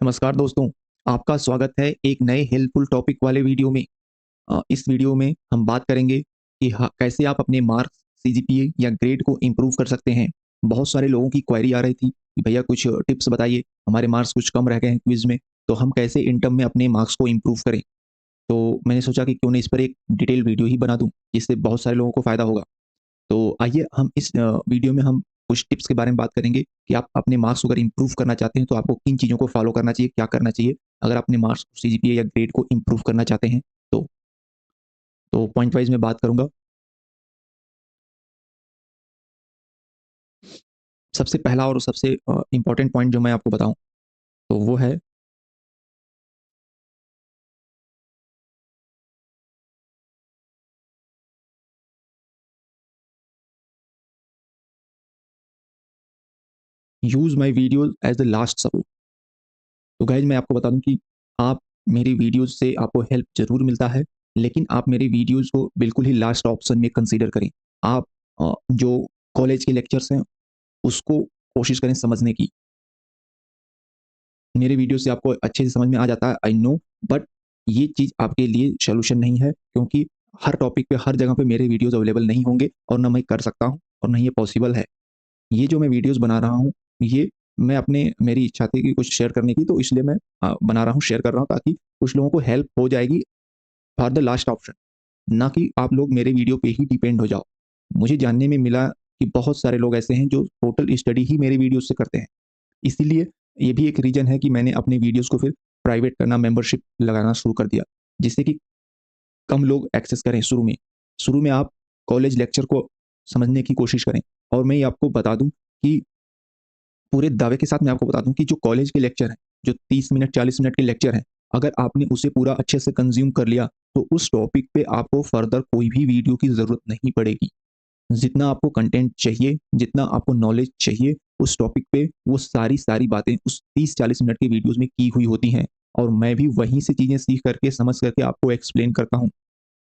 नमस्कार दोस्तों, आपका स्वागत है एक नए हेल्पफुल टॉपिक वाले वीडियो में। इस वीडियो में हम बात करेंगे कि कैसे आप अपने मार्क्स, सीजीपीए या ग्रेड को इम्प्रूव कर सकते हैं। बहुत सारे लोगों की क्वेरी आ रही थी कि भैया कुछ टिप्स बताइए, हमारे मार्क्स कुछ कम रह गए हैं क्विज़ में, तो हम कैसे इन टर्म में अपने मार्क्स को इम्प्रूव करें। तो मैंने सोचा कि क्यों ना इस पर एक डिटेल वीडियो ही बना दूँ, जिससे बहुत सारे लोगों को फ़ायदा होगा। तो आइए हम इस वीडियो में हम कुछ टिप्स के बारे में बात करेंगे कि आप अपने मार्क्स अगर इम्प्रूव करना चाहते हैं तो आपको किन चीज़ों को फॉलो करना चाहिए, क्या करना चाहिए अगर अपने मार्क्स, सीजीपीए या ग्रेड को इम्प्रूव करना चाहते हैं तो। पॉइंट वाइज मैं बात करूंगा। सबसे पहला और सबसे इम्पोर्टेंट पॉइंट जो मैं आपको बताऊं तो वो है use my videos as the last support. तो गाइज मैं आपको बता दूं कि आप मेरी वीडियोज से आपको हेल्प जरूर मिलता है, लेकिन आप मेरे वीडियोज को बिल्कुल ही लास्ट ऑप्शन में कंसीडर करें। आप जो कॉलेज के लेक्चर्स हैं उसको कोशिश करें समझने की। मेरे वीडियो से आपको अच्छे से समझ में आ जाता है, आई नो, बट ये चीज़ आपके लिए सॉल्यूशन नहीं है, क्योंकि हर टॉपिक पे हर जगह पे मेरे वीडियोस अवेलेबल नहीं होंगे और ना मैं कर सकता हूँ और ना ये पॉसिबल है। ये जो मैं वीडियोस बना रहा हूँ, ये मैं अपने मेरी इच्छा थी कि कुछ शेयर करने की, तो इसलिए मैं बना रहा हूँ, शेयर कर रहा हूँ, ताकि कुछ लोगों को हेल्प हो जाएगी फॉर द लास्ट ऑप्शन, ना कि आप लोग मेरे वीडियो पे ही डिपेंड हो जाओ। मुझे जानने में मिला कि बहुत सारे लोग ऐसे हैं जो टोटल स्टडी ही मेरे वीडियो से करते हैं। इसीलिए ये भी एक रीज़न है कि मैंने अपने वीडियोज़ को फिर प्राइवेट करना, मेंबरशिप लगाना शुरू कर दिया, जिससे कि कम लोग एक्सेस करें शुरू में। शुरू में आप कॉलेज लेक्चर को समझने की कोशिश करें। और मैं ये आपको बता दूँ कि पूरे दावे के साथ मैं आपको बता दूँ कि जो कॉलेज के लेक्चर हैं, जो 30 मिनट, 40 मिनट के लेक्चर हैं, अगर आपने उसे पूरा अच्छे से कंज़्यूम कर लिया, तो उस टॉपिक पे आपको फर्दर कोई भी वीडियो की ज़रूरत नहीं पड़ेगी। जितना आपको कंटेंट चाहिए, जितना आपको नॉलेज चाहिए उस टॉपिक पे, वो सारी बातें उस 30-40 मिनट के वीडियोज़ में की हुई होती हैं, और मैं भी वहीं से चीज़ें सीख करके, समझ करके आपको एक्सप्लेन करता हूँ।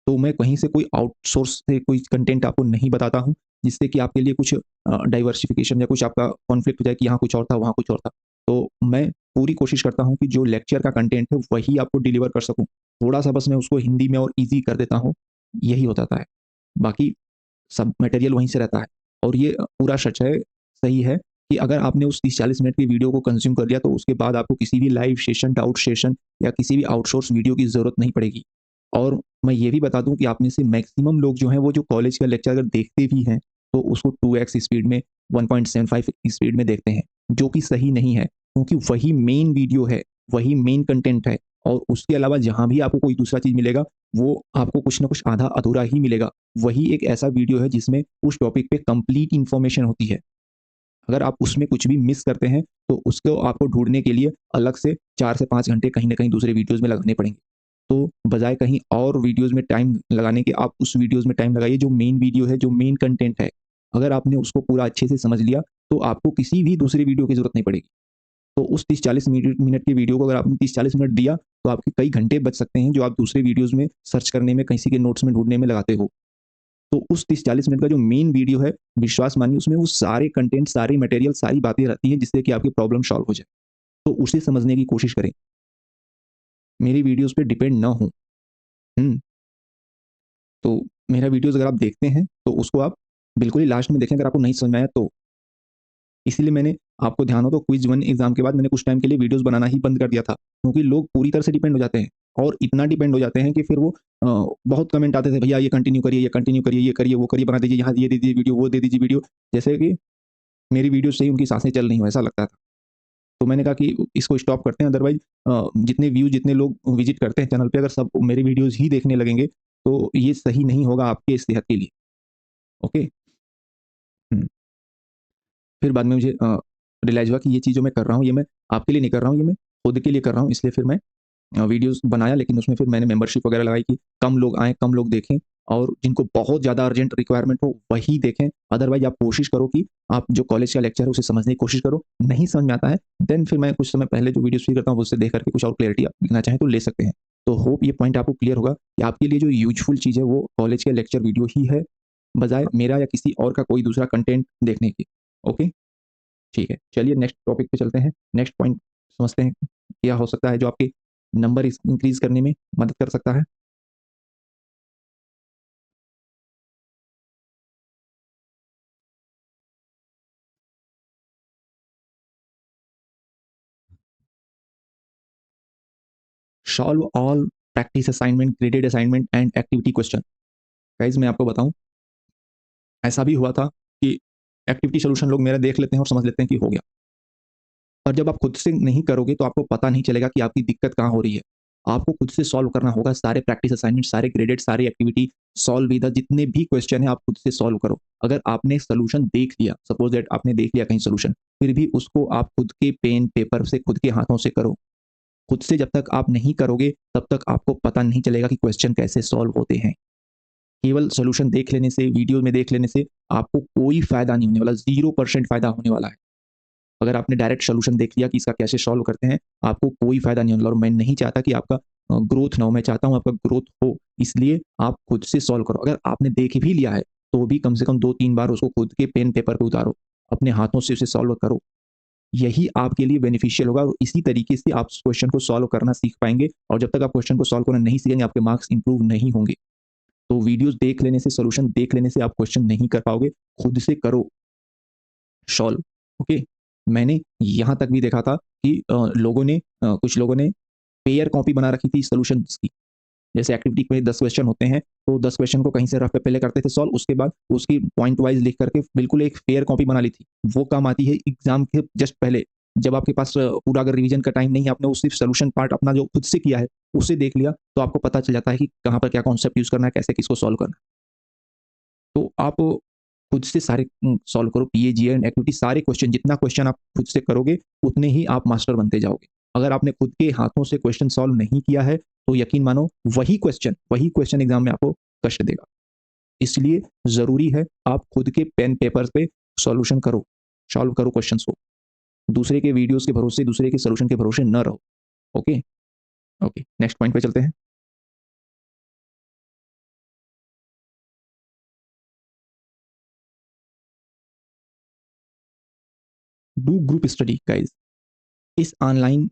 तो मैं कहीं से कोई आउटसोर्स से कोई कंटेंट आपको नहीं बताता हूँ, जिससे कि आपके लिए कुछ डाइवर्सिफ़िकेशन या कुछ आपका कॉन्फ्लिक्ट हो जाए कि यहाँ कुछ और था, वहाँ कुछ और था। तो मैं पूरी कोशिश करता हूँ कि जो लेक्चर का कंटेंट है, वही आपको डिलीवर कर सकूँ। थोड़ा-सा बस मैं उसको हिंदी में और ईज़ी कर देता हूँ, यही होता है। बाकी सब मटेरियल वहीं से रहता है। और ये पूरा सच है, सही है कि अगर आपने उस 30-40 मिनट की वीडियो को कंज़्यूम कर लिया, तो उसके बाद आपको किसी भी लाइव सेशन, डाउट सेशन या किसी भी आउटसोर्स वीडियो की ज़रूरत नहीं पड़ेगी। और मैं ये भी बता दूँ कि आप में से मैक्सिमम लोग जो हैं, वो जो कॉलेज का लेक्चर अगर देखते भी हैं, तो उसको 2x स्पीड में, 1.75 स्पीड में देखते हैं, जो कि सही नहीं है, क्योंकि वही मेन वीडियो है, वही मेन कंटेंट है, और उसके अलावा जहाँ भी आपको कोई दूसरा चीज़ मिलेगा, वो आपको कुछ ना कुछ आधा-अधूरा ही मिलेगा। वही एक ऐसा वीडियो है जिसमें उस टॉपिक पे कंप्लीट इन्फॉर्मेशन होती है। अगर आप उसमें कुछ भी मिस करते हैं, तो उसको आपको ढूँढने के लिए अलग से 4 से 5 घंटे कहीं न कहीं दूसरे वीडियोज़ में लगाने पड़ेंगे। तो बजाय कहीं और वीडियोज़ में टाइम लगाने के, आप उस वीडियोज़ में टाइम लगाइए जो मेन वीडियो है, जो मेन कंटेंट है। अगर आपने उसको पूरा अच्छे से समझ लिया, तो आपको किसी भी दूसरे वीडियो की ज़रूरत नहीं पड़ेगी। तो उस 30-40 मिनट की वीडियो को अगर आपने 30-40 मिनट दिया, तो आपके कई घंटे बच सकते हैं, जो आप दूसरे वीडियोज़ में सर्च करने में, किसी के नोट्स में ढूँढने में लगाते हो। तो उस 30-40 मिनट का जो मेन वीडियो है, विश्वास मानिए उसमें वो सारे कंटेंट, सारे मटेरियल, सारी बातें रहती हैं, जिससे कि आपकी प्रॉब्लम सॉल्व हो जाए। तो उसे समझने की कोशिश करें। मेरी वीडियोज़ पे डिपेंड ना हों। हुँ, तो मेरा वीडियोज़ अगर आप देखते हैं, तो उसको आप बिल्कुल ही लास्ट में देखें, अगर आपको नहीं समझ में आया तो। इसीलिए मैंने, आपको ध्यान हो तो, क्विज़ 1 एग्ज़ाम के बाद मैंने कुछ टाइम के लिए वीडियोज़ बनाना ही बंद कर दिया था, क्योंकि लोग पूरी तरह से डिपेंड हो जाते हैं, और इतना डिपेंड हो जाते हैं कि फिर वो बहुत कमेंट आते थे, भैया ये कंटिन्यू करिए, ये कंटिन्यू करिए, ये करिए, वो करिए, बना दीजिए, यहाँ ये दे दीजिए वीडियो, वो दे दीजिए वीडियो। जैसे कि मेरी वीडियो से ही उनकी साँसें चल रही हों, ऐसा लगता था। तो मैंने कहा कि इसको स्टॉप करते हैं, अदरवाइज़ जितने व्यूज़, जितने लोग विज़िट करते हैं चैनल पे, अगर सब मेरी वीडियोज़ ही देखने लगेंगे, तो ये सही नहीं होगा आपके सेहत के लिए। ओके? हुँ। फिर बाद में मुझे रियलाइज़ हुआ कि ये चीज़ जो मैं कर रहा हूँ, ये मैं आपके लिए नहीं कर रहा हूँ, ये मैं खुद के लिए कर रहा हूँ। इसलिए फिर मैं वीडियोज़ बनाया, लेकिन उसमें फिर मैंने मेंबरशिप वगैरह लगाई कि कम लोग आएँ, कम लोग देखें, और जिनको बहुत ज़्यादा अर्जेंट रिक्वायरमेंट हो वही देखें। अदरवाइज़ आप कोशिश करो कि आप जो कॉलेज का लेक्चर है उसे समझने की कोशिश करो। नहीं समझ में आता है, देन फिर मैं कुछ समय पहले जो वीडियोज़ फ्री करता हूँ, उससे देख कर के कुछ और क्लैरिटी आप लेना चाहें तो ले सकते हैं। तो होप ये पॉइंट आपको क्लियर होगा कि आपके लिए जो यूज़फुल चीज़ है वो कॉलेज के लेक्चर वीडियो ही है, बजाय मेरा या किसी और का कोई दूसरा कंटेंट देखने की। ओके? ठीक है। चलिए नेक्स्ट टॉपिक पे चलते हैं। नेक्स्ट पॉइंट समझते हैं क्या हो सकता है जो आपके नंबर इंक्रीज करने में मदद कर सकता है? Solve all practice assignment, graded assignment and activity question. Guys मैं आपको बताऊं, ऐसा भी हुआ था कि एक्टिविटी सोल्यूशन लोग मेरा देख लेते हैं और समझ लेते हैं कि हो गया, और जब आप खुद से नहीं करोगे तो आपको पता नहीं चलेगा कि आपकी दिक्कत कहाँ हो रही है। आपको खुद से सॉल्व करना होगा, सारे प्रैक्टिस असाइनमेंट, सारे ग्रेडेड, सारी एक्टिविटी सॉल्व विद जितने भी क्वेश्चन है आप खुद से सॉल्व करो। अगर आपने सोल्यूशन देख लिया, सपोज दैट आपने देख लिया कहीं सोल्यूशन, फिर भी उसको आप खुद के पेन पेपर से, खुद के हाथों से करो। खुद से जब तक आप नहीं करोगे तब तक आपको पता नहीं चलेगा कि क्वेश्चन कैसे सॉल्व होते हैं। केवल सोल्यूशन देख लेने से, वीडियो में देख लेने से आपको कोई फायदा नहीं होने वाला, 0% फायदा होने वाला है। अगर आपने डायरेक्ट सोल्यूशन देख लिया कि इसका कैसे सॉल्व करते हैं, आपको कोई फायदा नहीं होने वाला, और मैं नहीं चाहता कि आपका ग्रोथ ना हो, मैं चाहता हूँ आपका ग्रोथ हो। इसलिए आप खुद से सॉल्व करो। अगर आपने देख भी लिया है तो भी कम से कम 2-3 बार उसको खुद के पेन पेपर पे उतारो, अपने हाथों से उसे सॉल्व करो। यही आपके लिए बेनिफिशियल होगा, और इसी तरीके से आप क्वेश्चन को सॉल्व करना सीख पाएंगे। और जब तक आप क्वेश्चन को सॉल्व करना नहीं सीखेंगे, आपके मार्क्स इंप्रूव नहीं होंगे। तो वीडियोस देख लेने से, सोल्यूशन देख लेने से आप क्वेश्चन नहीं कर पाओगे। खुद से करो सॉल्व। ओके। मैंने यहाँ तक भी देखा था कि कुछ लोगों ने पेयर कॉपी बना रखी थी सोल्यूशंस की। जैसे एक्टिविटी में 10 क्वेश्चन होते हैं, तो 10 क्वेश्चन को कहीं से रफ पे पहले करते थे सॉल्व, उसके बाद उसकी पॉइंट वाइज लिख करके बिल्कुल एक पेयर कॉपी बना ली थी। वो काम आती है एग्जाम के जस्ट पहले, जब आपके पास पूरा अगर रिवीजन का टाइम नहीं है, आपने वो सिर्फ सोल्यूशन पार्ट अपना जो खुद से किया है उसे देख लिया, तो आपको पता चल जाता है कि कहाँ पर क्या कॉन्सेप्ट यूज करना है, कैसे किसको सॉल्व करना है। तो आप खुद से सारे सॉल्व करो, पीएजीए एंड एक्टिविटी, सारे क्वेश्चन, जितना क्वेश्चन आप खुद से करोगे उतने ही आप मास्टर बनते जाओगे। अगर आपने खुद के हाथों से क्वेश्चन सॉल्व नहीं किया है तो यकीन मानो वही क्वेश्चन एग्जाम में आपको कष्ट देगा। इसलिए जरूरी है आप खुद के पेन पेपर पे सॉल्यूशन करो, सॉल्व करो क्वेश्चंस को। दूसरे के वीडियोस के भरोसे, दूसरे के सोल्यूशन के भरोसे न रहो। ओके। ओके, नेक्स्ट पॉइंट पे चलते हैं। Do group study guys. इस ऑनलाइन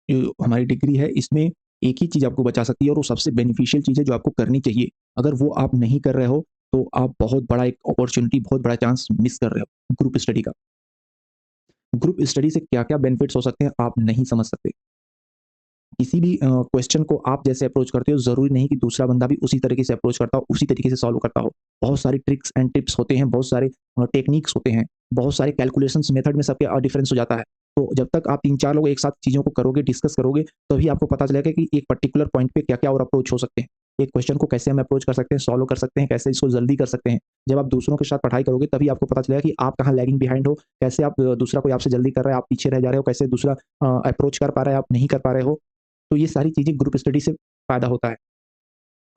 जो हमारी डिग्री है, इसमें एक ही चीज़ आपको बचा सकती है, और वो सबसे बेनिफिशियल चीज़ है जो आपको करनी चाहिए। अगर वो आप नहीं कर रहे हो तो आप बहुत बड़ा एक अपॉर्चुनिटी, बहुत बड़ा चांस मिस कर रहे हो ग्रुप स्टडी का। ग्रुप स्टडी से क्या क्या बेनिफिट्स हो सकते हैं आप नहीं समझ सकते। किसी भी क्वेश्चन को आप जैसे अप्रोच करते हो, जरूरी नहीं कि दूसरा बंदा भी उसी तरीके से अप्रोच करता हो, उसी तरीके से सॉल्व करता हो। बहुत सारे ट्रिक्स एंड टिप्स होते हैं, बहुत सारे टेक्निक्स होते हैं, बहुत सारे कैलकुलेशंस मेथड में सबके डिफरेंस हो जाता है। तो जब तक आप 3-4 लोग एक साथ चीज़ों को करोगे, डिस्कस करोगे, तभी आपको पता चलेगा कि एक पर्टिकुलर पॉइंट पे क्या क्या और अप्रोच हो सकते हैं। एक क्वेश्चन को कैसे हम अप्रोच कर सकते हैं, सॉल्व कर सकते हैं, कैसे इसको जल्दी कर सकते हैं। जब आप दूसरों के साथ पढ़ाई करोगे तभी आपको पता चलेगा कि आप कहाँ लैगिंग बिहाइंड हो, कैसे आप दूसरा कोई आपसे जल्दी कर रहा है, आप पीछे रह जा रहे हो, कैसे दूसरा अप्रोच कर पा रहा है, आप नहीं कर पा रहे हो। तो ये सारी चीज़ें ग्रुप स्टडी से फ़ायदा होता है।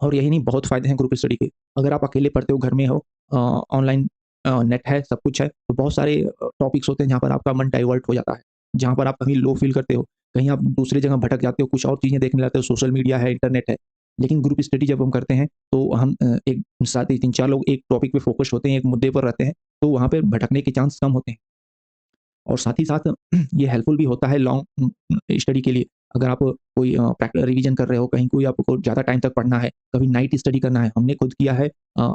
और यही नहीं, बहुत फ़ायदे हैं ग्रुप स्टडी के। अगर आप अकेले पढ़ते हो, घर में हो, ऑनलाइन नेट है, सब कुछ है, तो बहुत सारे टॉपिक्स होते हैं जहाँ पर आपका मन डाइवर्ट हो जाता है। जहाँ पर आप कहीं लो फ़ील करते हो, कहीं आप दूसरी जगह भटक जाते हो, कुछ और चीज़ें देखने लगते हो, सोशल मीडिया है, इंटरनेट है। लेकिन ग्रुप स्टडी जब हम करते हैं तो हम एक साथ ही 3-4 लोग एक टॉपिक पे फ़ोकस होते हैं, एक मुद्दे पर रहते हैं, तो वहाँ पे भटकने के चांस कम होते हैं। और साथ ही साथ ये हेल्पफुल भी होता है लॉन्ग स्टडी के लिए। अगर आप कोई रिवीजन कर रहे हो, कहीं कोई आपको ज़्यादा टाइम तक पढ़ना है, कभी नाइट स्टडी करना है, हमने खुद किया है।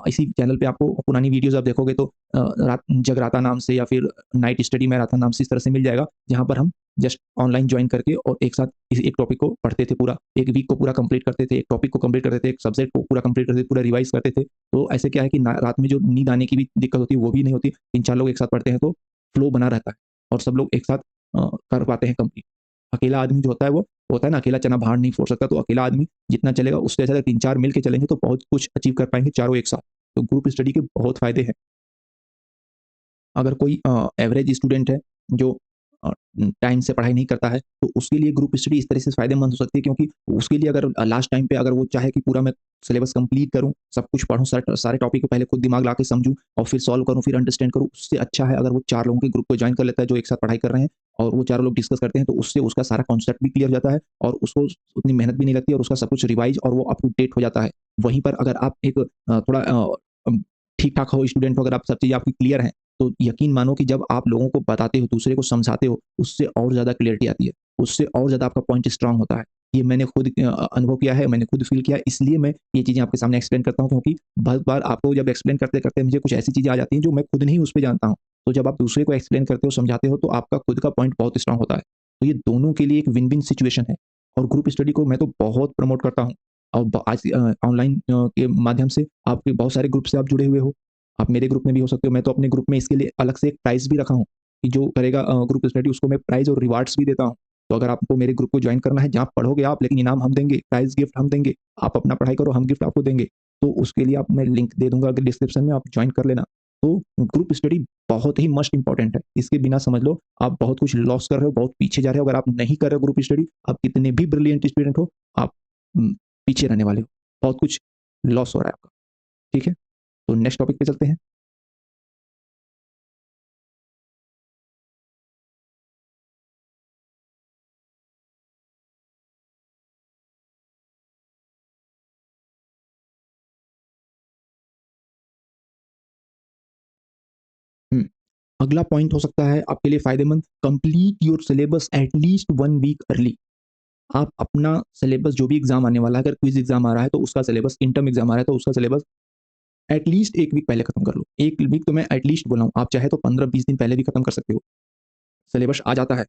इसी चैनल पे आपको पुरानी वीडियोज़ आप देखोगे तो रात जगराता नाम से या फिर नाइट स्टडी मैराथन नाम से इस तरह से मिल जाएगा, जहाँ पर हम जस्ट ऑनलाइन जॉइन करके और एक साथ इस एक टॉपिक को पढ़ते थे पूरा, एक वीक को पूरा कंप्लीट करते थे, एक टॉपिक को कंप्लीट करते थे, एक सब्जेक्ट को पूरा कंप्लीट करते थे, पूरा रिवाइज़ करते थे। तो ऐसे क्या है कि रात में जो नींद आने की भी दिक्कत होती है, वो भी नहीं होती। 3-4 लोग एक साथ पढ़ते हैं तो फ्लो बना रहता है, और सब लोग एक साथ कर पाते हैं कंप्लीट। अकेला आदमी जो होता है वो होता है ना, अकेला चना भार नहीं फोड़ सकता, तो अकेला आदमी जितना चलेगा उससे ज़्यादा 3-4 मिल के चलेंगे तो बहुत कुछ अचीव कर पाएँगे चारों एक साथ। तो ग्रुप स्टडी के बहुत फ़ायदे हैं। अगर कोई एवरेज स्टूडेंट है जो टाइम से पढ़ाई नहीं करता है, तो उसके लिए ग्रुप स्टडी इस तरह से फ़ायदेमंद हो सकती है, क्योंकि उसके लिए अगर लास्ट टाइम पे अगर वो चाहे कि पूरा मैं सिलेबस कंप्लीट करूँ, सब कुछ पढ़ूँ, सारे टॉपिक को पहले खुद दिमाग लगा के समझूँ और फिर सॉल्व करूँ, फिर अंडरस्टैंड करूँ, उससे अच्छा है अगर वो 4 लोगों के ग्रुप को जॉइन कर लेता है जो एक साथ पढ़ाई कर रहे हैं, और वो चारों लोग डिस्कस करते हैं, तो उससे उसका सारा कॉन्सेप्ट भी क्लियर हो जाता है और उसको उतनी मेहनत भी नहीं लगती और उसका सब कुछ रिवाइज़ और वो अप टू डेट हो जाता है। वहीं पर अगर आप एक थोड़ा ठीक-ठाक हो, स्टूडेंट हो, अगर आप सब चीज़ें आपकी क्लियर हैं, तो यकीन मानो कि जब आप लोगों को बताते हो, दूसरे को समझाते हो, उससे और ज़्यादा क्लैरिटी आती है। उससे और ज़्यादा आपका पॉइंट स्ट्रांग होता है। ये मैंने खुद अनुभव किया है, मैंने खुद फ़ील किया है, इसलिए मैं ये चीज़ें आपके सामने एक्सप्लेन करता हूँ, क्योंकि बहुत बार आपको जब एक्सप्लेन करते-करते मुझे कुछ ऐसी चीज़ें आ जाती हैं जो मैं खुद नहीं उस पे जानता हूँ। तो जब आप दूसरे को एक्सप्लेन करते हो, समझाते हो, तो आपका खुद का पॉइंट बहुत स्ट्रांग होता है। तो ये दोनों के लिए एक विन-विन सिचुएशन है और ग्रुप स्टडी को मैं तो बहुत प्रमोट करता हूँ। और आज ऑनलाइन के माध्यम से आपके बहुत सारे ग्रुप से आप जुड़े हुए हो। आप मेरे ग्रुप में भी हो सकते हो। मैं तो अपने ग्रुप में इसके लिए अलग से एक प्राइज़ भी रखा हूँ कि जो करेगा ग्रुप स्टडी उसको मैं प्राइज़ और रिवार्ड्स भी देता हूँ। तो अगर आपको मेरे ग्रुप को जॉइन करना है, जहाँ पढ़ोगे आप लेकिन इनाम हम देंगे, प्राइज़ गिफ्ट हम देंगे। आप अपना पढ़ाई करो, हम गिफ्ट आपको देंगे। तो उसके लिए आप मैं लिंक दे दूँगा आगे डिस्क्रिप्शन में, आप जॉइन कर लेना। तो ग्रुप स्टडी बहुत ही मस्ट इम्पोर्टेंट है। इसके बिना समझ लो आप बहुत कुछ लॉस कर रहे हो, बहुत पीछे जा रहे हो। अगर आप नहीं कर रहे हो ग्रुप स्टडी, आप कितने भी ब्रिलियंट स्टूडेंट हो, आप पीछे रहने वाले हो। बहुत कुछ लॉस हो रहा है आपका। ठीक है? तो नेक्स्ट टॉपिक पे चलते हैं। हुँ। अगला पॉइंट हो सकता है आपके लिए फ़ायदेमंद, complete your syllabus at least 1 week early. आप अपना सिलेबस जो भी एग्ज़ाम आने वाला है, अगर क्विज़ एग्ज़ाम आ रहा है तो उसका सिलेबस, इंटर्म एग्ज़ाम आ रहा है तो उसका सिलेबस एट लीस्ट 1 वीक पहले खत्म कर लो। 1 वीक तो मैं एट लीस्ट बोल रहा हूँ, आप चाहे तो 15-20 दिन पहले भी खत्म कर सकते हो। सिलेबस आ जाता है।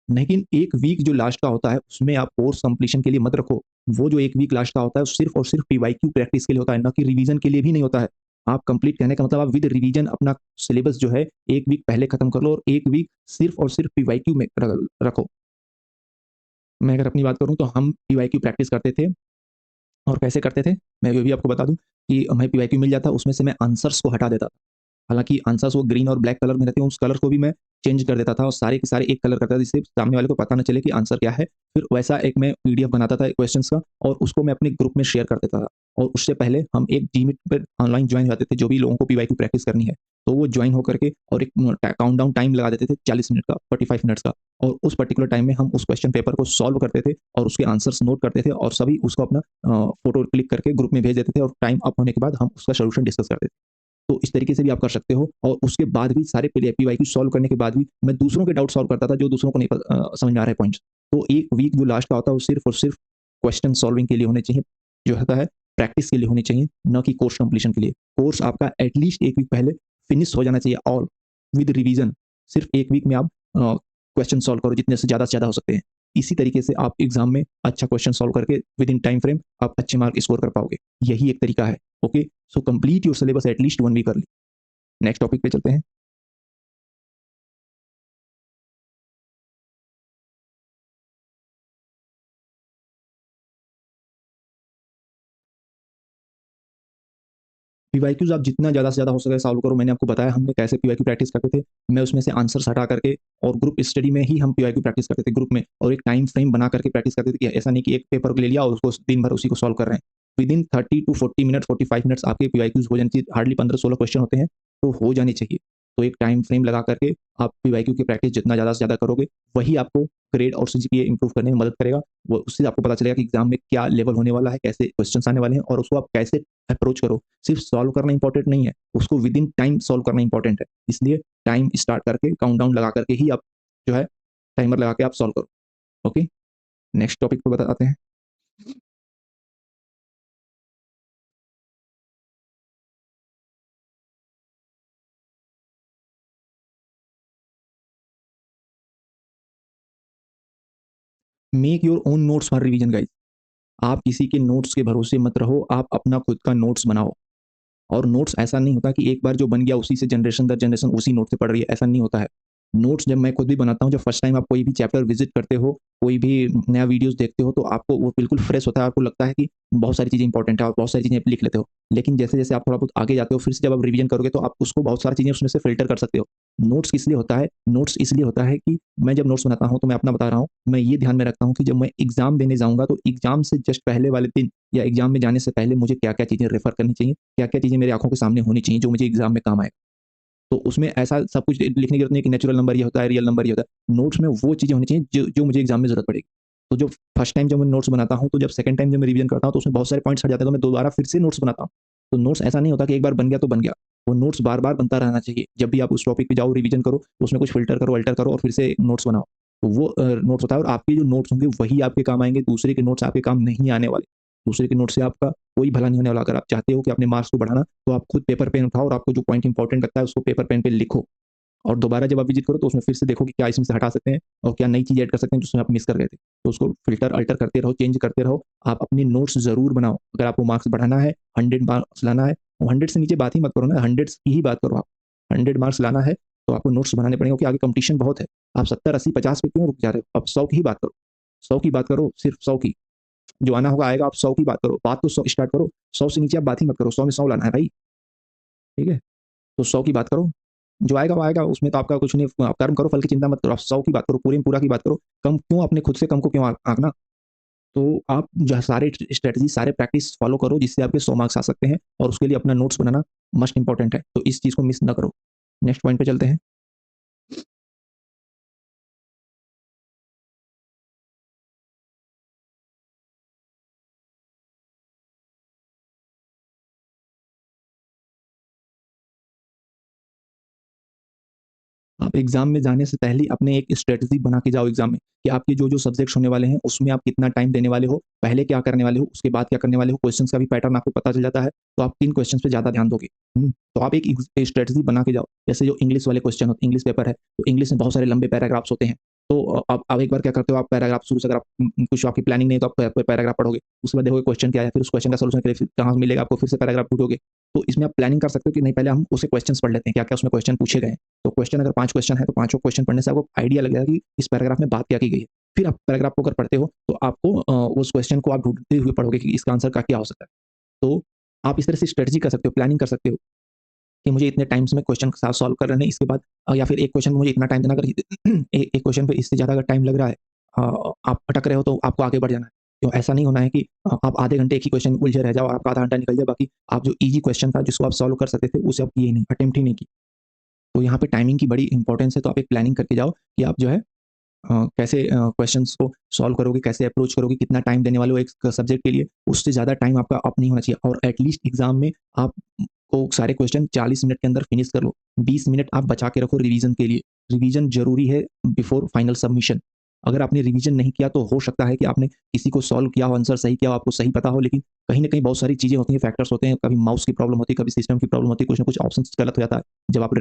लेकिन 1 वीक जो लास्ट का होता है, उसमें आप कोर्स कंप्लीशन के लिए मत रखो। वो जो 1 वीक लास्ट का होता है, वो सिर्फ़ और सिर्फ़ पीवाईक्यू प्रैक्टिस के लिए होता है, ना कि रिवीज़न के लिए भी नहीं होता है। आप कंप्लीट कहने का मतलब आप विद रिवीज़न अपना सिलेबस जो है 1 वीक पहले खत्म कर लो और 1 वीक सिर्फ़ और सिर्फ़ पीवाईक्यू में रखो। मैं अगर अपनी बात करूँ तो हम पीवाईक्यू प्रैक्टिस करते थे और कैसे करते थे, मैं ये भी आपको बता दूँ कि हमें पीवाईक्यू मिल जाता, उसमें से मैं आंसर्स को हटा देता। हालाँकि आंसर्स वो ग्रीन और ब्लैक कलर में रहते हैं, उस कलर को भी मैं चेंज कर देता था और सारे के सारे एक कलर करता था, जिससे सामने वाले को पता ना चले कि आंसर क्या है। फिर वैसा एक मैं पीडीएफ बनाता था क्वेश्चन्स का और उसको मैं अपने ग्रुप में शेयर कर देता था। और उससे पहले हम एक जीमीट पे ऑनलाइन जॉइन हो जाते थे, जो भी लोगों को पीवाईक्यू प्रैक्टिस करनी है। तो वो जॉइन होकर के और एक काउंटडाउन टाइम लगा देते थे 40 मिनट का, 45 मिनट्स का, और उस पर्टिकुलर टाइम में हम उस क्वेश्चन पेपर को सॉल्व करते थे और उसके आंसर्स नोट करते थे और सभी उसको अपना फ़ोटो क्लिक करके ग्रुप में भेज देते थे और टाइम अप होने के बाद हम उसका सॉल्यूशन डिस्कस करते थे। तो इस तरीके से भी आप कर सकते हो और उसके बाद भी सारे पीवाईक्यू सॉल्व करने के बाद भी मैं दूसरों के डाउट सॉल्व करता था, जो दूसरों को नहीं समझ में आ रहे पॉइंट्स। तो 1 वीक जो लास्ट का होता है वो सिर्फ़ और सिर्फ़ क्वेश्चन सॉल्विंग के लिए होने चाहिए, जो होता है प्रैक्टिस के लिए होनी चाहिए, ना कि कोर्स कंप्लीशन के लिए। कोर्स आपका एट लीस्ट 1 वीक पहले फिनिश हो जाना चाहिए ऑल विद रिवीजन। सिर्फ़ 1 वीक में आप क्वेश्चन सॉल्व करो जितने से ज़्यादा हो सकते हैं। इसी तरीके से आप एग्ज़ाम में अच्छा क्वेश्चन सॉल्व करके विद इन टाइम फ्रेम आप अच्छे मार्क स्कोर कर पाओगे। यही एक तरीका है। Okay, so complete your syllabus at least 1 week early. Next topic पे चलते हैं। पीवाईक्यूज़ आप जितना ज़्यादा से ज़्यादा हो सके सॉल्व करो। मैंने आपको बताया हमने कैसे पीवाईक्यू प्रैक्टिस करते थे। मैं उसमें से आंसर्स हटा करके और ग्रुप स्टडी में ही हम पीवाईक्यू प्रैक्टिस करते थे ग्रुप में, और एक टाइम फ्रेम बना करके प्रैक्टिस करते थे कि ऐसा नहीं कि एक पेपर को ले लिया और उसको दिन भर उसी को सॉल्व कर रहे हैं। विदिन 30 टू 40 मिनट्स, 45 मिनट्स आपके पीवाईक्यूज़ हो जानी चाहिए। हार्डली 15-16 क्वेश्चन होते हैं, तो हो जाने चाहिए। तो एक टाइम फ्रेम लगा करके आप पीवाईक्यू की प्रैक्टिस जितना ज़्यादा से ज़्यादा करोगे, वही आपको ग्रेड और सीजीपीए इंप्रूव करने में मदद करेगा। वो उससे आपको पता चलेगा कि एग्ज़ाम में क्या लेवल होने वाला है, कैसे क्वेश्चन्स आने वाले हैं और उसको आप कैसे अप्रोच करो। सिर्फ सॉल्व करना इंपॉर्टेंट नहीं है, उसको विदिन टाइम सॉल्व करना इंपॉर्टेंट है। इसलिए टाइम स्टार्ट करके काउंटडाउन लगा करके ही आप जो है टाइमर लगा के आप सॉल्व करो। ओके, नेक्स्ट टॉपिक पे बताते हैं। Make your own notes for revision guys. आप किसी के नोट्स के भरोसे मत रहो, आप अपना खुद का नोट्स बनाओ। और नोट्स ऐसा नहीं होता कि एक बार जो बन गया उसी से जनरेशन दर जनरेशन उसी नोट से पढ़ रही है, ऐसा नहीं होता है। नोट्स जब मैं खुद भी बनाता हूँ, जब फर्स्ट टाइम आप कोई भी चैप्टर विजिट करते हो, कोई भी नया वीडियोस देखते हो, तो आपको वो बिल्कुल फ्रेश होता है, आपको लगता है कि बहुत सारी चीज़ें इंपॉर्टेंट है और बहुत सारी चीज़ें आप लिख लेते हो। लेकिन जैसे-जैसे आप थोड़ा बहुत आगे जाते हो, फिर से जब आप रिवीजन करोगे तो आप उसको बहुत सारी चीज़ें उसमें से फ़िल्टर कर सकते हो। नोट्स किस लिए होता है? नोट्स इसलिए होता है कि मैं जब नोट्स बनाता हूँ, तो मैं अपना बता रहा हूँ, मैं ये ध्यान में रखता हूँ कि जब मैं एग्ज़ाम देने जाऊँगा, तो एग्ज़ाम से जस्ट पहले वाले दिन या एग्ज़ाम में जाने से पहले मुझे क्या-क्या चीज़ें रेफ़र करनी चाहिए, क्या-क्या चीज़ें मेरी आँखों के सामने होनी चाहिए, जो मुझे एग्ज़ाम में काम आए। तो उसमें ऐसा सब कुछ लिखने की ज़रूरत नहीं है कि नेचुरल नंबर ये होता है, रियल नंबर ये होता है। नोट्स में वो चीज़ें होनी चाहिए जो जो मुझे एग्ज़ाम में ज़रूरत पड़ेगी। तो जो फर्स्ट टाइम जब मैं नोट्स बनाता हूँ, तो जब सेकंड टाइम जब मैं रिवीजन करता हूँ, तो उसमें बहुत सारे पॉइंट्स हट जाते हैं, तो मैं दोबारा फिर से नोट्स बनाता हूँ। तो नोट्स ऐसा नहीं होता कि एक बार बन गया तो बन गया। वो नोट्स बार-बार बनता रहना चाहिए। जब भी आप उस टॉपिक पे जाओ, रिवीजन करो, तो उसमें कुछ फ़िल्टर करो, अल्टर करो और फिर से नोट्स बनाओ। तो वो नोट्स होता है और आपके जो नोट्स होंगे वही आपके काम आएँगे, दूसरे के नोट्स आपके काम नहीं आने वाले। दूसरे के नोट्स से आपका कोई भला नहीं होने वाला। अगर आप चाहते हो कि अपने मार्क्स को बढ़ाना, तो आप खुद पेपर पेन उठाओ और आपको जो पॉइंट इंपॉर्टेंट लगता है उसको पेपर पेन पे लिखो और दोबारा जब आप विज़िट करो तो उसमें फिर से देखो कि क्या इसमें से हटा सकते हैं और क्या नई चीज़ ऐड कर सकते हैं जिसमें आप मिस कर गए थे। तो उसको फ़िल्टर अल्टर करते रहो, चेंज करते रहो। आप अपने नोट्स ज़रूर बनाओ। अगर आपको मार्क्स बढ़ाना है, 100 मार्क्स लाना है, 100 से नीचे बात ही मत करो ना, 100 की ही बात करो आप। 100 मार्क्स लाना है तो आपको नोट्स बनाने पड़ेंगे क्योंकि आगे कॉम्पिटिशन बहुत है। आप 70, 80, 50 पे क्यों रुक जा रहे हो? आप 100 की ही बात करो। 100 की बात करो, सिर्फ़ 100 की। जो आना होगा आएगा, आप 100 की बात करो। बात तो 100 स्टार्ट करो, 100 से नीचे आप बात ही मत करो, 100 में 100 लाना है भाई, ठीक है? तो 100 की बात करो, जो आएगा वो आएगा, उसमें तो आपका कुछ नहीं। आप कर्म करो, फल की चिंता मत करो। आप 100 की बात करो, पूरे में पूरा की बात करो। कम क्यों, अपने खुद से कम को क्यों आँकना? तो आप जो सारे स्ट्रैटेजी, सारे प्रैक्टिस फ़ॉलो करो जिससे आपके 100 मार्क्स आ सकते हैं और उसके लिए अपना नोट्स बनाना मस्ट इम्पोर्टेंट है। तो इस चीज़ को मिस ना करो। नेक्स्ट पॉइंट पे चलते हैं। आप एग्ज़ाम में जाने से पहले अपने एक स्ट्रैटेजी बना के जाओ एग्ज़ाम में, कि आपके जो-जो सब्जेक्ट्स होने वाले हैं, उसमें आप कितना टाइम देने वाले हो, पहले क्या करने वाले हो, उसके बाद क्या करने वाले हो, क्वेश्चन्स का भी पैटर्न आपको पता चल जाता है, तो आप किन क्वेश्चन्स पे ज़्यादा ध्यान दोगे। तो आप एक स्ट्रैटेजी बना के जाओ। जैसे जो इंग्लिश वाले क्वेश्चन होते हैं, इंग्लिश पेपर है, तो इंग्लिश में बहुत सारे लंबे पैराग्राफ्स होते हैं। तो आप एक बार क्या करते हो, आप पैराग्राफ शुरू से अगर आप कुछ आपकी प्लानिंग नहीं है, तो आप पैराग्राफ पढ़ोगे, उसके बाद देखोगे क्वेश्चन क्या है, फिर उस क्वेश्चन का सॉल्यूशन के लिए फिर कहाँ मिलेगा आपको, फिर से पैराग्राफ ढूँढोगे। तो इसमें आप प्लानिंग कर सकते हो कि नहीं, पहले हम उससे क्वेश्चन्स पढ़ लेते हैं, क्या-क्या उसमें क्वेश्चन पूछे गए हैं। तो क्वेश्चन अगर 5 क्वेश्चन है, तो पाँचों क्वेश्चन पढ़ने से आपको आइडिया लग जाएगा कि इस पैराग्राफ में बात क्या की गई है। फिर आप पैराग्राफ को अगर पढ़ते हो, तो आपको उस क्वेश्चन को आप ढूँढते हुए पढ़ोगे कि इसका आंसर का क्या हो सकता है। तो आप इस तरह से स्ट्रेटजी कर सकते हो, प्लानिंग कर सकते हो कि मुझे इतने टाइम्स में क्वेश्चन के साथ सॉल्व कर रहे हैं, इसके बाद या फिर एक क्वेश्चन में मुझे इतना टाइम देना, अगर एक क्वेश्चन पे इससे ज़्यादा अगर टाइम लग रहा है, आप अटक रहे हो, तो आपको आगे बढ़ जाना है। तो ऐसा नहीं होना है कि आप आधे घंटे एक ही क्वेश्चन में उलझे रह जाओ और आपका आधा घंटा निकल जाए, बाकी आप जो ईज़ी क्वेश्चन था जिसको आप सॉल्व कर सकते थे, उसे आप किए ही नहीं, अटेम्प्ट ही नहीं की। तो यहाँ पे टाइमिंग की बड़ी इंपॉर्टेंस है, तो आप एक प्लानिंग करके जाओ कि आप जो है कैसे क्वेश्चन्स को सॉल्व करोगे, कैसे अप्रोच करोगे, कितना टाइम देने वाले हो एक सब्जेक्ट के लिए, उससे ज़्यादा टाइम आपका अप नहीं होना चाहिए और एटलीस्ट एग्ज़ाम में आप को सारे क्वेश्चन 40 मिनट के अंदर फिनिश कर लो। 20 मिनट आप बचा के रखो रिवीजन के लिए। रिवीजन ज़रूरी है बिफोर फाइनल सबमिशन। अगर आपने रिवीजन नहीं किया तो हो सकता है कि आपने किसी को सॉल्व किया हो, आंसर सही किया हो, आपको सही पता हो, लेकिन कहीं न कहीं बहुत सारी चीज़ें होती हैं, फैक्टर्स होते हैं, कभी माउस की प्रॉब्लम होती है, कभी सिस्टम की प्रॉब्लम होती है, कुछ न कुछ ऑप्शंस गलत हो जाता है। जब आप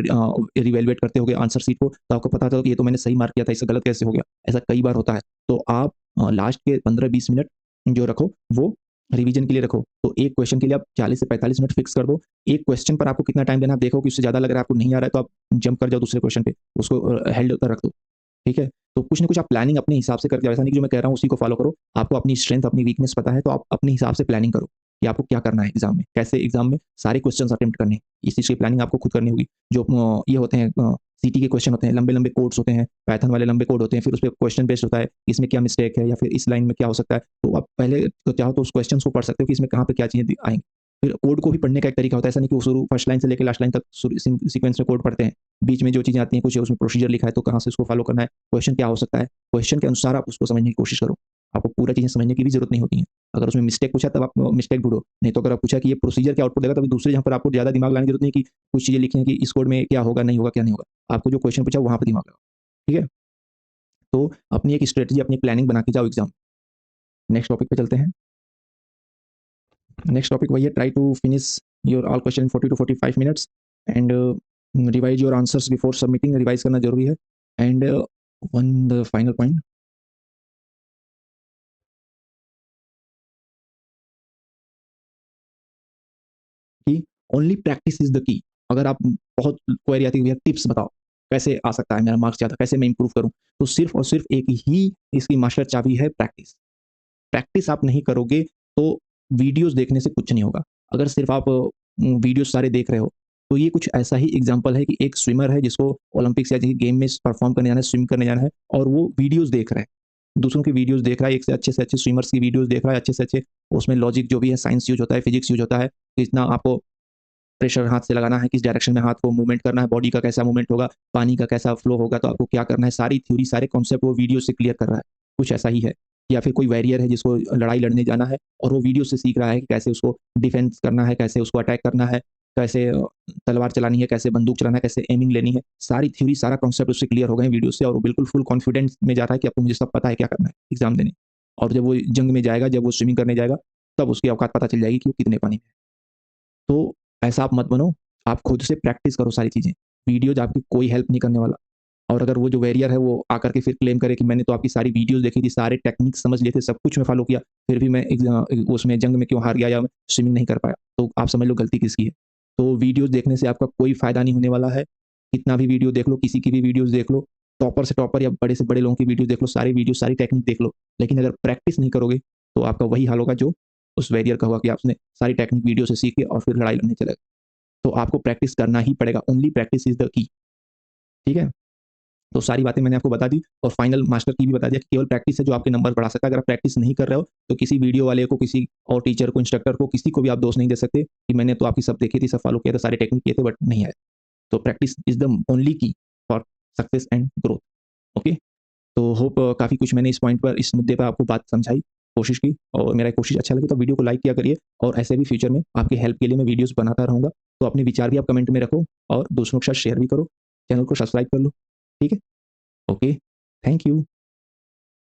रिवैल्यूएट करते होगे आंसर शीट को, तो आपको पता चला कि ये तो मैंने सही मार्क किया था, इससे गलत कैसे हो गया? ऐसा कई बार होता है। तो आप लास्ट के 15-20 मिनट जो रखो, वो रिवीजन के लिए रखो। तो एक क्वेश्चन के लिए आप 40 से 45 मिनट फिक्स कर दो। एक क्वेश्चन पर आपको कितना टाइम देना है, आप देखो कि उससे ज़्यादा लग रहा है, आपको नहीं आ रहा है, तो आप जंप कर जाओ दूसरे क्वेश्चन पे, उसको हेल्ड पर रख दो। ठीक है? तो कुछ न कुछ आप प्लानिंग अपने हिसाब से करके जाओ, ऐसा नहीं कि जो मैं कह रहा हूँ उसी को फॉलो करो। आपको अपनी स्ट्रेंथ, अपनी वीकनेस पता है, तो आप अपने हिसाब से प्लानिंग करो कि आपको क्या करना है एग्ज़ाम में, कैसे एग्ज़ाम में सारे क्वेश्चन्स अटेम्प्ट करने हैं। इस चीज़ की प्लानिंग आपको खुद करनी होगी। जो ये होते हैं सीटी के क्वेश्चन होते हैं, लंबे-लंबे कोड्स होते हैं, पाइथन वाले लंबे कोड होते हैं, फिर उसपे क्वेश्चन बेस्ड होता है, इसमें क्या मिस्टेक है या फिर इस लाइन में क्या हो सकता है। तो आप पहले तो चाहो तो उस क्वेश्चन्स को पढ़ सकते हो कि इसमें कहाँ पे क्या चीज़ें आएँगी। फिर कोड को भी पढ़ने का एक तरीका होता है, ऐसा नहीं कि वो शुरू फर्स्ट लाइन से लेके लास्ट लाइन तक सीक्वेंस में कोड पढ़ते हैं। बीच में जो चीज़ें आती हैं, कुछ उसमें प्रोसीजर लिखा है, तो कहाँ से उसको फॉलो करना है, क्वेश्चन क्या हो सकता है, क्वेश्चन के अनुसार आप उसको समझने की कोशिश करो। आपको पूरा चीज़ें समझने की भी ज़रूरत नहीं होती है। अगर उसमें मिस्टेक पूछा तब आप मिस्टेक ढूँढो, नहीं तो अगर आप पूछा कि ये प्रोसीजर क्या आउटपुट देगा, तभी दूसरे जहाँ पर आपको ज़्यादा दिमाग लगाने की ज़रूरत नहीं है कि कुछ चीज़ें लिखी हैं कि इस कोड में क्या होगा, नहीं होगा, क्या नहीं होगा। आपको जो क्वेश्चन पूछा वहाँ पे दिमाग लगाओ, ठीक है? तो अपनी एक स्ट्रैटेजी, अपनी प्लानिंग बना के जाओ एग्ज़ाम। नेक्स्ट टॉपिक पे चलते हैं। नेक्स्ट टॉपिक वही है, try to finish your all question in 40 to 45 minutes and revise your answers before submitting. Revise करना ज़रूरी है and one the final point कि only practice is the key. अगर आप बहुत क्वेरी आती है, भैया टिप्स बताओ, कैसे आ सकता है मेरा मार्क्स ज़्यादा, कैसे मैं इम्प्रूव करूँ? तो सिर्फ़ और सिर्फ़ एक ही इसकी मास्टर चाबी है, प्रैक्टिस। प्रैक्टिस आप नहीं करोगे तो वीडियोज़ देखने से कुछ नहीं होगा। अगर सिर्फ़ आप वीडियोज़ सारे देख रहे हो, तो ये कुछ ऐसा ही एग्ज़ाम्पल है कि एक स्विमर है जिसको ओलंपिक्स या किसी गेम में परफ़ॉर्म करने जाना है, स्विम करने जाना है और वो वीडियोज़ देख रहा है। दूसरों की वीडियोज़ देख रहा है, एक से अच्छे स्विमर्स की वीडियोज़ देख रहा है, अच्छे से अच्छे उसमें लॉजिक जो भी है, साइंस यूज़ होता है, फिज़िक्स यूज़ होता है। इतना आपको प्रेशर हाथ से लगाना है, किस डायरेक्शन में हाथ को मूवमेंट करना है, बॉडी का कैसा मूवमेंट होगा, पानी का कैसा फ्लो होगा, तो आपको क्या करना है, सारी थ्योरी, सारे कॉन्सेप्ट वो वीडियो से क्लियर कर रहा है। कुछ ऐसा ही है। या फिर कोई वॉरियर है जिसको लड़ाई लड़ने जाना है और वो वीडियो से सीख रहा है कि कैसे उसको डिफेंस करना है, कैसे उसको अटैक करना है, कैसे तलवार चलानी है, कैसे बंदूक चलाना है, कैसे एमिंग लेनी है, सारी थ्योरी, सारा कॉन्सेप्ट उससे क्लियर हो गए हैं वीडियो से, और वो बिल्कुल फुल कॉन्फिडेंस में जा रहा है कि अब तो मुझे सब पता है क्या करना है एग्जाम देने। और जब वो जंग में जाएगा, जब वो स्विमिंग करने जाएगा, तब उसकी औकात पता चल जाएगी कि वो कितने पानी में है। तो ऐसा आप मत बनो, आप खुद से प्रैक्टिस करो सारी चीज़ें। वीडियोज़ आपकी कोई हेल्प नहीं करने वाला। और अगर वो जो वॉरियर है वो आकर के फिर क्लेम करे कि मैंने तो आपकी सारी वीडियोज़ देखी थी, सारे टेक्निक समझ लिए थे, सब कुछ मैं फॉलो किया, फिर भी मैं उसमें जंग में क्यों हार गया या मैं स्विमिंग नहीं कर पाया, तो आप समझ लो गलती किसकी है। तो वीडियोज़ देखने से आपका कोई फ़ायदा नहीं होने वाला है। कितना भी वीडियो देख लो, किसी की भी वीडियोज़ देख लो, टॉपर से टॉपर या बड़े से बड़े लोगों की वीडियो देख लो, सारी वीडियो, सारी टेक्निक देख लो, लेकिन अगर प्रैक्टिस नहीं करोगे, तो आपका वही हाल होगा जो उस वॉरियर का हुआ कि आपने सारी टेक्निक वीडियो से सीख के और फिर लड़ाई लड़ने चले गए। तो आपको प्रैक्टिस करना ही पड़ेगा, ओनली प्रैक्टिस इज़ द की। ठीक है? तो सारी बातें मैंने आपको बता दी, और फाइनल मास्टर की भी बता दिया कि केवल प्रैक्टिस है जो आपके नंबर बढ़ा सकता है। अगर आप प्रैक्टिस नहीं कर रहे हो, तो किसी वीडियो वाले को, किसी और टीचर को, इंस्ट्रक्टर को, किसी को भी आप दोष नहीं दे सकते कि मैंने तो आपकी सब देखी थी, सब फॉलो किया था, सारे टेक्निक किए थे, बट नहीं आए। तो प्रैक्टिस इज़ द ओनली की for success and growth. Okay? तो होप काफ़ी कुछ मैंने इस पॉइंट पर, इस मुद्दे पर आपको बात समझाई, कोशिश की, और मेरा कोशिश अच्छा लगे तो वीडियो को लाइक किया करिए, और ऐसे भी फ्यूचर में आपकी हेल्प के लिए मैं वीडियोज़ बनाता रहूँगा। तो अपने विचार भी आप कमेंट में रखो, और दूसरों के साथ शेयर भी करो, चैनल को सब्सक्राइब कर लो। ठीक है? Okay, thank you.